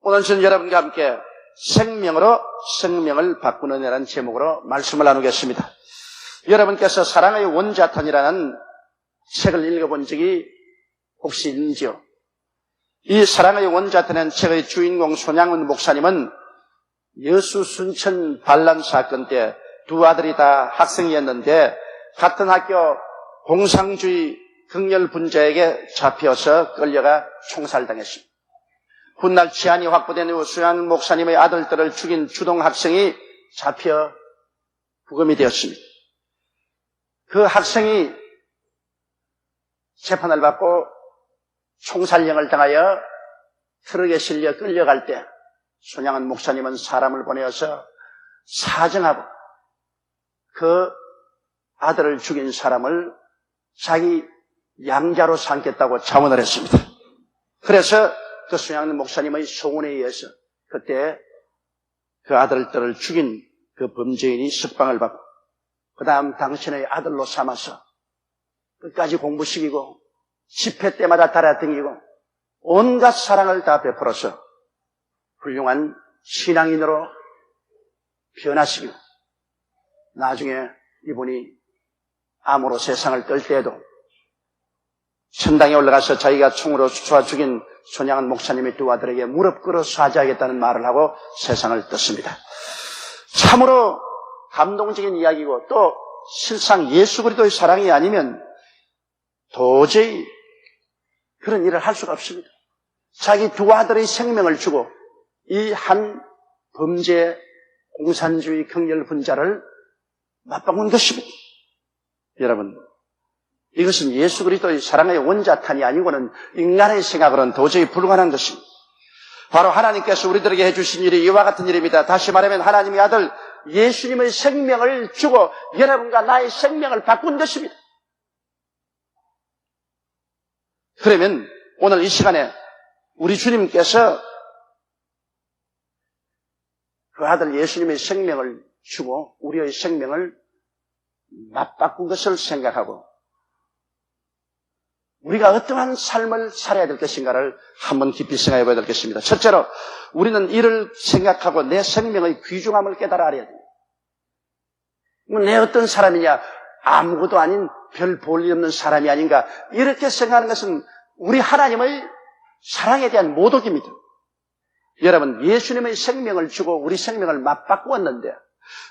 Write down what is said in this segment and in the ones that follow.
오늘 저는 여러분과 함께 생명으로 생명을 바꾸는 이라는 제목으로 말씀을 나누겠습니다. 여러분께서 사랑의 원자탄이라는 책을 읽어본 적이 혹시 있는지요? 이 사랑의 원자탄은 책의 주인공 손양은 목사님은 여수 순천 반란 사건 때 두 아들이 다 학생이었는데 같은 학교 공상주의 극렬 분자에게 잡혀서 끌려가 총살당했습니다. 훗날 치안이 확보된 후 손양은 목사님의 아들들을 죽인 주동 학생이 잡혀 부검이 되었습니다. 그 학생이 재판을 받고 총살령을 당하여 트럭에 실려 끌려갈 때 손양은 목사님은 사람을 보내어서 사정하고 그 아들을 죽인 사람을 자기 양자로 삼겠다고 자원을 했습니다. 그래서 그 손양은 목사님의 소원에 의해서 그때 그 아들들을 죽인 그 범죄인이 석방을 받고 그 다음 당신의 아들로 삼아서 끝까지 공부시키고 집회 때마다 따라다니고 온갖 사랑을 다 베풀어서 훌륭한 신앙인으로 변화시키고 나중에 이분이 암으로 세상을 뜰 때에도 천당에 올라가서 자기가 총으로 쏴 죽인 손양은 목사님의 두 아들에게 무릎 꿇어 사죄하겠다는 말을 하고 세상을 떴습니다. 참으로 감동적인 이야기고 또 실상 예수 그리스도의 사랑이 아니면 도저히 그런 일을 할 수가 없습니다. 자기 두 아들의 생명을 주고 이 한 범죄 공산주의 극렬 분자를 맞바꾼 것입니다. 여러분, 이것은 예수 그리스도의 사랑의 원자탄이 아니고는 인간의 생각으로는 도저히 불가능한 것입니다. 바로 하나님께서 우리들에게 해주신 일이 이와 같은 일입니다. 다시 말하면 하나님의 아들 예수님의 생명을 주고 여러분과 나의 생명을 바꾼 것입니다. 그러면 오늘 이 시간에 우리 주님께서 그 아들 예수님의 생명을 주고 우리의 생명을 맞바꾼 것을 생각하고 우리가 어떠한 삶을 살아야 될 것인가를 한번 깊이 생각해 봐야 될 것입니다. 첫째로 우리는 이를 생각하고 내 생명의 귀중함을 깨달아 알아야 됩니다. 내 어떤 사람이냐, 아무것도 아닌 별 볼 일 없는 사람이 아닌가, 이렇게 생각하는 것은 우리 하나님의 사랑에 대한 모독입니다. 여러분, 예수님의 생명을 주고 우리 생명을 맞바꾸었는데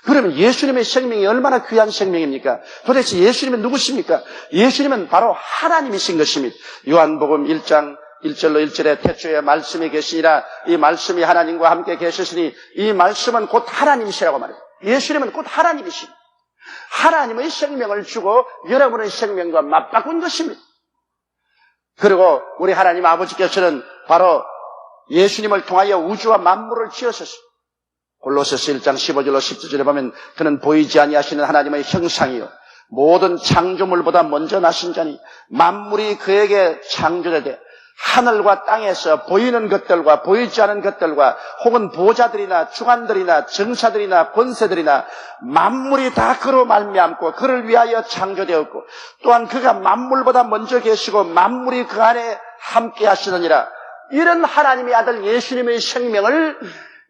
그러면 예수님의 생명이 얼마나 귀한 생명입니까? 도대체 예수님은 누구십니까? 예수님은 바로 하나님이신 것입니다. 요한복음 1장 1절로 1절에 태초에 말씀이 계시니라 이 말씀이 하나님과 함께 계셨으니 이 말씀은 곧 하나님이시라고 말해요. 예수님은 곧 하나님이십니다. 하나님의 생명을 주고 여러분의 생명과 맞바꾼 것입니다. 그리고 우리 하나님 아버지께서는 바로 예수님을 통하여 우주와 만물을 지으셨습니다. 골로새서 1장 15절로 17절에 보면 그는 보이지 아니하시는 하나님의 형상이요 모든 창조물보다 먼저 나신 자니 만물이 그에게 창조되되 하늘과 땅에서 보이는 것들과 보이지 않은 것들과 혹은 보좌들이나 주관들이나 정사들이나 권세들이나 만물이 다 그로 말미암고 그를 위하여 창조되었고 또한 그가 만물보다 먼저 계시고 만물이 그 안에 함께 하시느니라. 이런 하나님의 아들 예수님의 생명을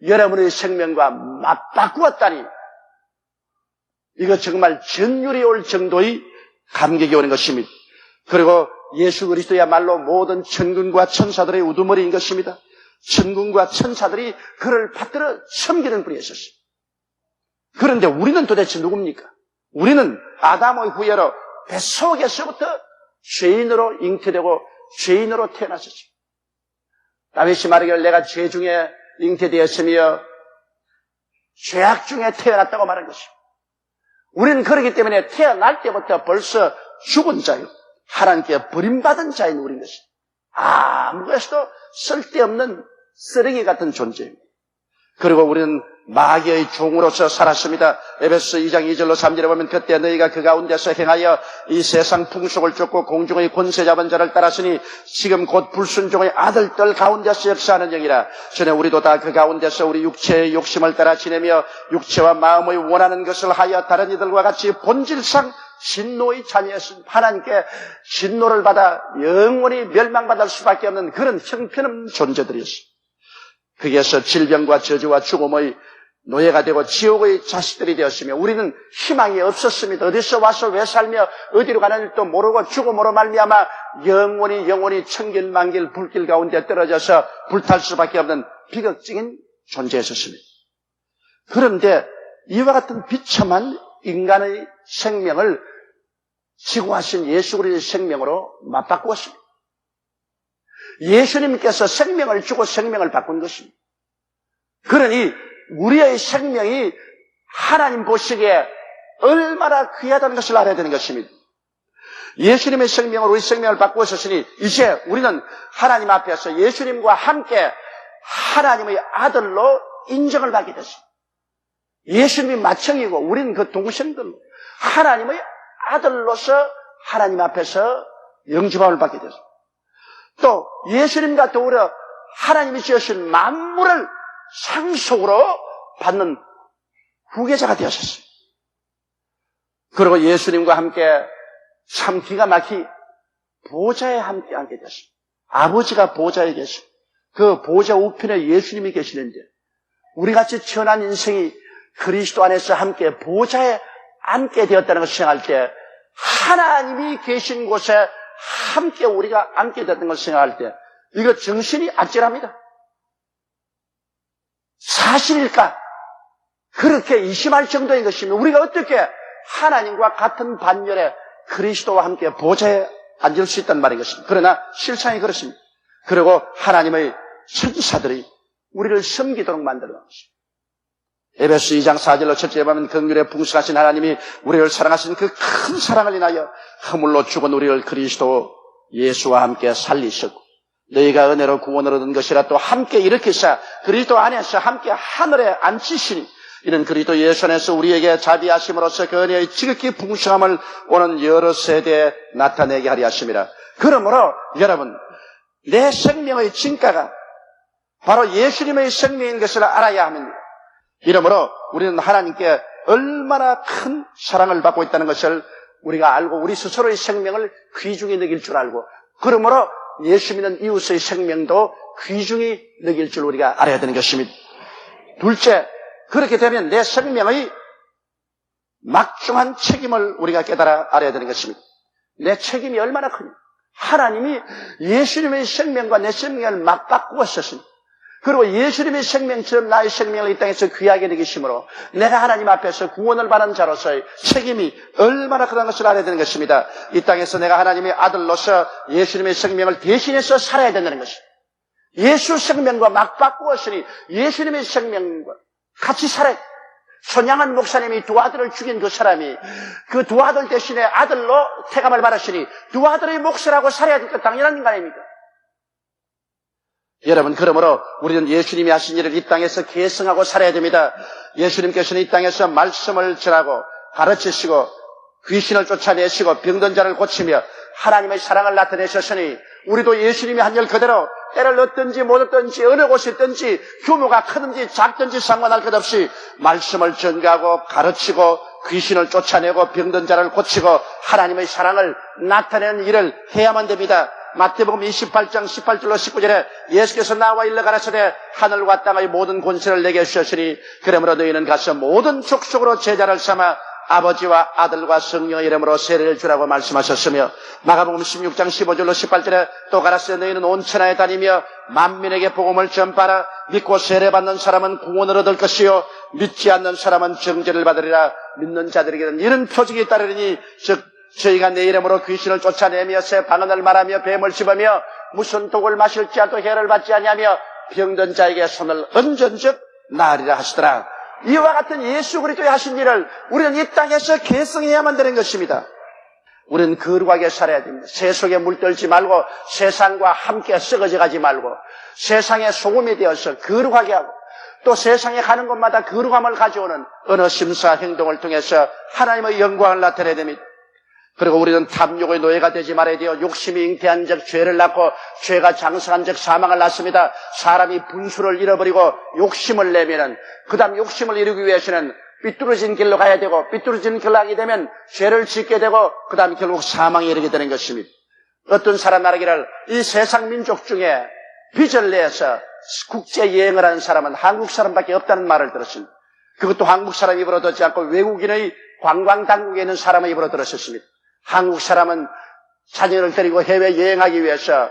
여러분의 생명과 맞바꾸었다니 이거 정말 전율이 올 정도의 감격이 오는 것입니다. 그리고 예수 그리스도야말로 모든 천군과 천사들의 우두머리인 것입니다. 천군과 천사들이 그를 받들어 섬기는 분이었습니다. 그런데 우리는 도대체 누굽니까? 우리는 아담의 후예로 뱃속에서부터 죄인으로 잉태되고 죄인으로 태어났었습니다. 다윗이 말하기를 내가 죄 중에 잉태되었으며 죄악 중에 태어났다고 말한 것입니다. 우리는 그렇기 때문에 태어날 때부터 벌써 죽은 자요 하나님께 버림받은 자인 우리인 것입니다. 아무것도 쓸데없는 쓰레기 같은 존재입니다. 그리고 우리는 마귀의 종으로서 살았습니다. 에베소 2장 2절로 3절에 보면 그때 너희가 그 가운데서 행하여 이 세상 풍속을 쫓고 공중의 권세 잡은 자를 따랐으니 지금 곧 불순종의 아들들 가운데서 역사하는 영이라. 전에 우리도 다 그 가운데서 우리 육체의 욕심을 따라 지내며 육체와 마음의 원하는 것을 하여 다른 이들과 같이 본질상 진노의 자녀였습니다. 하나님께 진노를 받아 영원히 멸망받을 수밖에 없는 그런 형편없는 존재들이었습니다. 거기에서 질병과 저주와 죽음의 노예가 되고 지옥의 자식들이 되었으며 우리는 희망이 없었습니다. 어디서 와서 왜 살며 어디로 가는지도 모르고 죽음으로 말미암아 영원히 천길만길 불길 가운데 떨어져서 불탈 수밖에 없는 비극적인 존재였습니다. 그런데 이와 같은 비참한 인간의 생명을 지구하신 예수 그리스도의 생명으로 맞바꾸었습니다. 예수님께서 생명을 주고 생명을 바꾼 것입니다. 그러니 우리의 생명이 하나님 보시기에 얼마나 귀하다는 것을 알아야 되는 것입니다. 예수님의 생명으로 우리 생명을 바꾸었으니 이제 우리는 하나님 앞에서 예수님과 함께 하나님의 아들로 인정을 받게 됐습니다. 예수님이 맏형이고 우리는 그 동생들로 하나님의 아들로서 하나님 앞에서 영접함을 받게 됐습니다. 또 예수님과 더불어 하나님이 지으신 만물을 상속으로 받는 후계자가 되었습니다. 그리고 예수님과 함께 참 기가 막히 보좌에 함께 앉게 되었습니다. 아버지가 보좌에 계시고 그 보좌 우편에 예수님이 계시는데 우리같이 천한 인생이 그리스도 안에서 함께 보좌에 앉게 되었다는 것을 생각할 때 하나님이 계신 곳에 함께 우리가 앉게 됐던 것을 생각할 때 이거 정신이 아찔합니다. 사실일까? 그렇게 의심할 정도인 것입니다. 우리가 어떻게 하나님과 같은 반열에 그리스도와 함께 보좌에 앉을 수 있단 말인 것입니다. 그러나 실상이 그렇습니다. 그리고 하나님의 천사들이 우리를 섬기도록 만들어 놓습니다. 에베소 2장 4절로 첫째 보면 긍휼에 풍성하신 하나님이 우리를 사랑하신 그 큰 사랑을 인하여 허물로 죽은 우리를 그리스도 예수와 함께 살리셨고 너희가 은혜로 구원을 얻은 것이라 또 함께 일으키사 그리스도 안에서 함께 하늘에 앉히시니 이는 그리스도 예수 안에서 우리에게 자비하심으로써 그 은혜의 지극히 풍성함을 오는 여러 세대에 나타내게 하리 하심이라. 그러므로 여러분 내 생명의 진가가 바로 예수님의 생명인 것을 알아야 합니다. 이러므로 우리는 하나님께 얼마나 큰 사랑을 받고 있다는 것을 우리가 알고 우리 스스로의 생명을 귀중히 여길 줄 알고 그러므로 예수 믿는 이웃의 생명도 귀중히 여길 줄 우리가 알아야 되는 것입니다. 둘째, 그렇게 되면 내 생명의 막중한 책임을 우리가 깨달아 알아야 되는 것입니다. 내 책임이 얼마나 크냐. 하나님이 예수님의 생명과 내 생명을 맞바꾸었습니다. 그리고 예수님의 생명처럼 나의 생명을 이 땅에서 귀하게 여기심으로 내가 하나님 앞에서 구원을 받은 자로서의 책임이 얼마나 크다는 것을 알아야 되는 것입니다. 이 땅에서 내가 하나님의 아들로서 예수님의 생명을 대신해서 살아야 된다는 것입니다. 예수 생명과 맞바꾸었으니 예수님의 생명과 같이 살아야 돼. 손양한 목사님이 두 아들을 죽인 그 사람이 그 두 아들 대신에 아들로 태감을 받았으니 두 아들의 몫이라고 살아야 될 것 당연한 것 아닙니까? 여러분, 그러므로 우리는 예수님이 하신 일을 이 땅에서 계승하고 살아야 됩니다. 예수님께서는 이 땅에서 말씀을 전하고 가르치시고 귀신을 쫓아내시고 병든 자를 고치며 하나님의 사랑을 나타내셨으니 우리도 예수님이 한 일 그대로 때를 얻든지 못 얻든지 어느 곳에 있든지 규모가 크든지 작든지 상관할 것 없이 말씀을 전가하고 가르치고 귀신을 쫓아내고 병든 자를 고치고 하나님의 사랑을 나타내는 일을 해야만 됩니다. 마태복음 28장 18절로 19절에 예수께서 나와 일러 가라사대 하늘과 땅의 모든 권세를 내게 주셨으니 그러므로 너희는 가서 모든 족속으로 제자를 삼아 아버지와 아들과 성령의 이름으로 세례를 주라고 말씀하셨으며 마가복음 16장 15절로 18절에 또 가라사대 너희는 온 천하에 다니며 만민에게 복음을 전파하라. 믿고 세례받는 사람은 구원을 얻을 것이요 믿지 않는 사람은 정죄를 받으리라. 믿는 자들에게는 이런 표징이 따르리니 즉 저희가 내 이름으로 귀신을 쫓아내며 새 방언을 말하며 뱀을 씹으며 무슨 독을 마실지라도 해를 받지 아니하며 병든 자에게 손을 얹은 즉 나으리라 하시더라. 이와 같은 예수 그리스도의 하신 일을 우리는 이 땅에서 계승해야만 되는 것입니다. 우리는 거룩하게 살아야 됩니다. 세속에 물들지 말고 세상과 함께 썩어져 가지 말고 세상의 소금이 되어서 거룩하게 하고 또 세상에 가는 곳마다 거룩함을 가져오는 언어 심사 행동을 통해서 하나님의 영광을 나타내야 됩니다. 그리고 우리는 탐욕의 노예가 되지 말아야 돼요. 욕심이 잉태한 적 죄를 낳고 죄가 장성한 적 사망을 낳습니다. 사람이 분수를 잃어버리고 욕심을 내면은 그 다음 욕심을 이루기 위해서는 삐뚤어진 길로 가야 되고 삐뚤어진 길로 가게 되면 죄를 짓게 되고 그 다음 결국 사망에 이르게 되는 것입니다. 어떤 사람 말하기를 이 세상 민족 중에 빚을 내서 국제 여행을 하는 사람은 한국 사람밖에 없다는 말을 들었습니다. 그것도 한국 사람 입으로 듣지 않고 외국인의 관광당국에 있는 사람의 입으로 들었었습니다. 한국 사람은 자녀를 데리고 해외 여행하기 위해서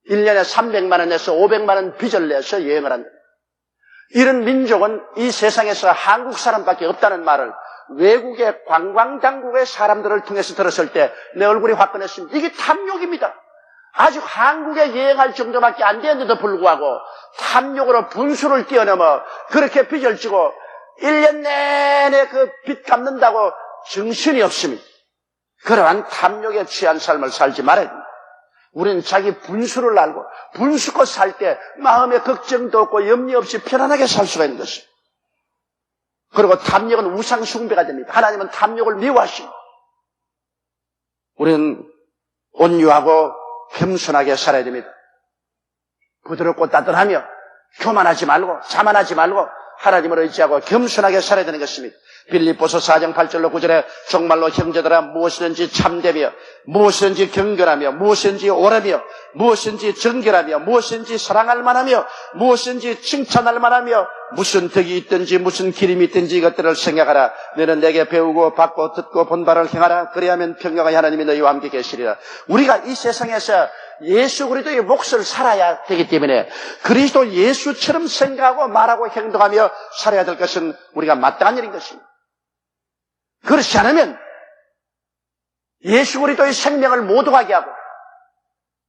1년에 300만 원에서 500만 원 빚을 내서 여행을 한다. 이런 민족은 이 세상에서 한국 사람밖에 없다는 말을 외국의 관광당국의 사람들을 통해서 들었을 때 내 얼굴이 화끈했습니다. 이게 탐욕입니다. 아직 한국에 여행할 정도밖에 안 되는데도 불구하고 탐욕으로 분수를 뛰어넘어 그렇게 빚을 지고 1년 내내 그 빚 갚는다고 정신이 없습니다. 그러한 탐욕에 취한 삶을 살지 말아야 됩니다. 우리는 자기 분수를 알고 분수껏 살 때 마음에 걱정도 없고 염려 없이 편안하게 살 수가 있는 것입니다. 그리고 탐욕은 우상 숭배가 됩니다. 하나님은 탐욕을 미워하십니다. 우리는 온유하고 겸손하게 살아야 됩니다. 부드럽고 따뜻하며 교만하지 말고 자만하지 말고 하나님을 의지하고 겸손하게 살아야 되는 것입니다. 빌립보서 4장 8절로 9절에 정말로 형제들아 무엇이든지 참되며 무엇이든지 경건하며 무엇이든지 옳으며 무엇이든지 정결하며 무엇이든지 사랑할 만하며 무엇이든지 칭찬할 만하며 무슨 덕이 있든지 무슨 기림이 있든지 이것들을 생각하라. 너는 내게 배우고 받고 듣고 본 바를 행하라. 그래야면 평강의 하나님이 너희와 함께 계시리라. 우리가 이 세상에서 예수 그리스도의 몫을 살아야 되기 때문에 그리스도 예수처럼 생각하고 말하고 행동하며 살아야 될 것은 우리가 마땅한 일인 것입니다. 그렇지 않으면 예수 그리스도의 생명을 못 오가게 하고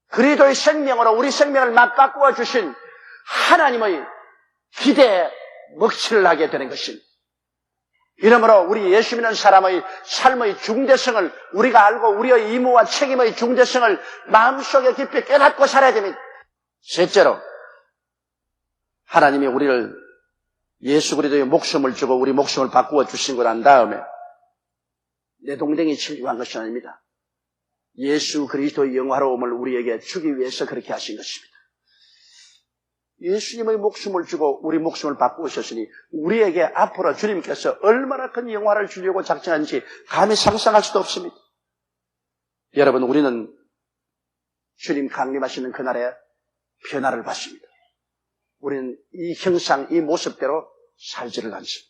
그리스도의 생명으로 우리 생명을 맞바꾸어 주신 하나님의 기대에 먹칠을 하게 되는 것입니다. 이러므로 우리 예수 믿는 사람의 삶의 중대성을 우리가 알고 우리의 의무와 책임의 중대성을 마음속에 깊이 깨닫고 살아야 됩니다. 셋째로 하나님이 우리를 예수 그리스도의 목숨을 주고 우리 목숨을 바꾸어 주신 걸 안 다음에 내 동생이 진리한 것이 아닙니다. 예수 그리스도의 영화로움을 우리에게 주기 위해서 그렇게 하신 것입니다. 예수님의 목숨을 주고 우리 목숨을 바꾸셨으니 우리에게 앞으로 주님께서 얼마나 큰 영화를 주려고 작정한지 감히 상상할 수도 없습니다. 여러분, 우리는 주님 강림하시는 그날에 변화를 받습니다. 우리는 이 형상, 이 모습대로 살지를 않습니다.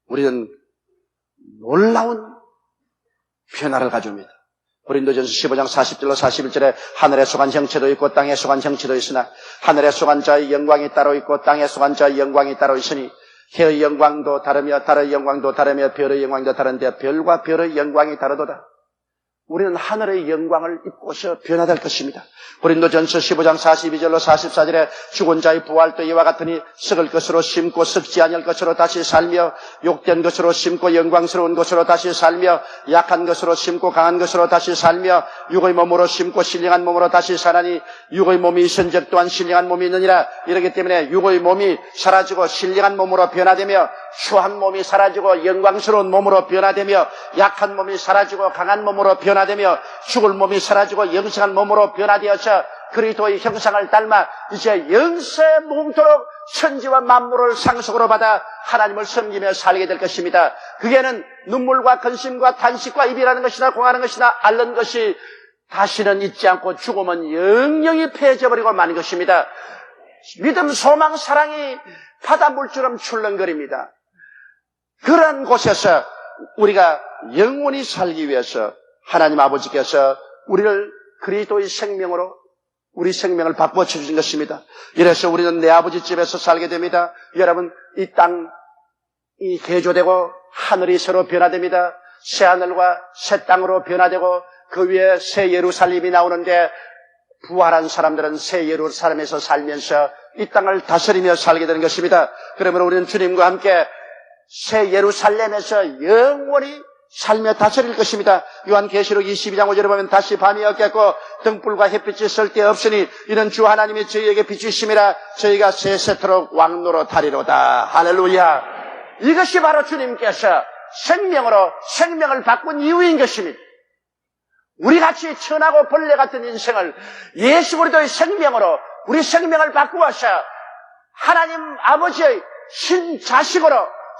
우리는 놀라운 변화를 가져옵니다. 고린도전서 15장 40절로 41절에 하늘에 속한 형체도 있고 땅에 속한 형체도 있으나 하늘에 속한 자의 영광이 따로 있고 땅에 속한 자의 영광이 따로 있으니 해의 영광도 다르며 달의 영광도 다르며 별의 영광도 다른데 별과 별의 영광이 다르도다. 우리는 하늘의 영광을 입고서 변화될 것입니다. 고린도전서 15장 42절로 44절에 죽은 자의 부활도 이와 같으니 썩을 것으로 심고 썩지 아니할 것으로 다시 살며 욕된 것으로 심고 영광스러운 것으로 다시 살며 약한 것으로 심고 강한 것으로 다시 살며 육의 몸으로 심고 신령한 몸으로 다시 사나니 육의 몸이 있은 적 또한 신령한 몸이 있느니라. 이렇기 때문에 육의 몸이 사라지고 신령한 몸으로 변화되며 추한 몸이 사라지고 영광스러운 몸으로 변화되며 약한 몸이 사라지고 강한 몸으로 변화되며 죽을 몸이 사라지고 영생한 몸으로 변화되어서 그리스도의 형상을 닮아 이제 영세 무궁토록 천지와 만물을 상속으로 받아 하나님을 섬기며 살게 될 것입니다. 그게는 눈물과 근심과 탄식과 이별하는 것이나 공하는 것이나 앓는 것이 다시는 있지 않고 죽으면 영영이 폐해져버리고 마는 것입니다. 믿음, 소망, 사랑이 바닷물처럼 출렁거립니다. 그런 곳에서 우리가 영원히 살기 위해서 하나님 아버지께서 우리를 그리스도의 생명으로 우리 생명을 바꾸어 주신 것입니다. 이래서 우리는 내 아버지 집에서 살게 됩니다. 여러분, 이 땅이 개조되고 하늘이 새로 변화됩니다. 새 하늘과 새 땅으로 변화되고 그 위에 새 예루살렘이 나오는데 부활한 사람들은 새 예루살렘에서 살면서 이 땅을 다스리며 살게 되는 것입니다. 그러면 우리는 주님과 함께 새 예루살렘에서 영원히 살며 다스릴 것입니다. 요한계시록 22장 5절에 보면 다시 밤이 없겠고 등불과 햇빛이 쓸데없으니 이는 주 하나님이 저희에게 비추심이라 저희가 세세토록 왕노로 타리로다. 할렐루야. 이것이 바로 주님께서 생명으로 생명을 바꾼 이유인 것입니다. 우리같이 천하고 벌레 같은 인생을 예수 그리스도의 생명으로 우리 생명을 바꾸어서 하나님 아버지의 신자식으로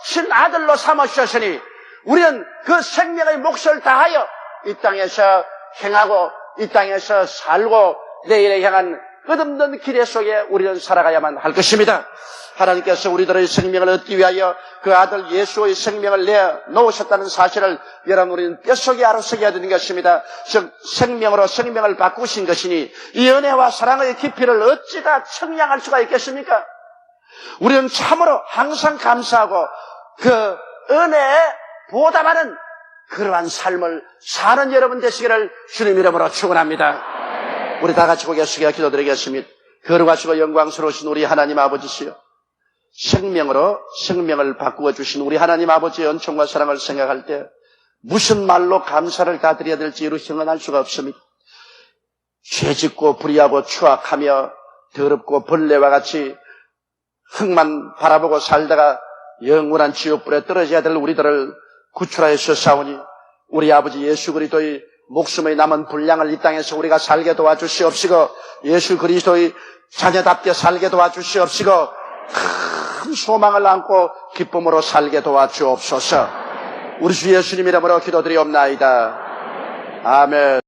신아들로 삼으셨으니 우리는 그 생명의 몫을 다하여 이 땅에서 행하고 이 땅에서 살고 내일에 향한 끝없는 기대 속에 우리는 살아가야만 할 것입니다. 하나님께서 우리들의 생명을 얻기 위하여 그 아들 예수의 생명을 내놓으셨다는 사실을 여러분 우리는 뼛속에 알아서게 되는 것입니다. 즉 생명으로 생명을 바꾸신 것이니 이 은혜와 사랑의 깊이를 어찌다 청량할 수가 있겠습니까? 우리는 참으로 항상 감사하고 그 은혜에 보답하는 그러한 삶을 사는 여러분 되시기를 주님 이름으로 축원합니다. 우리 다 같이 고개 숙여 기도드리겠습니다. 거룩하시고 영광스러우신 우리 하나님 아버지시여, 생명으로 생명을 바꾸어 주신 우리 하나님 아버지의 은총과 사랑을 생각할 때 무슨 말로 감사를 다 드려야 될지 이루 형언할 수가 없습니다. 죄짓고 불의하고 추악하며 더럽고 벌레와 같이 흙만 바라보고 살다가 영원한 지옥불에 떨어져야 될 우리들을 구출하여 주사오니 우리 아버지 예수 그리스도의 목숨의 남은 분량을 이 땅에서 우리가 살게 도와주시옵시고 예수 그리스도의 자녀답게 살게 도와주시옵시고 큰 소망을 안고 기쁨으로 살게 도와주옵소서. 우리 주 예수님 이름으로 기도드리옵나이다. 아멘.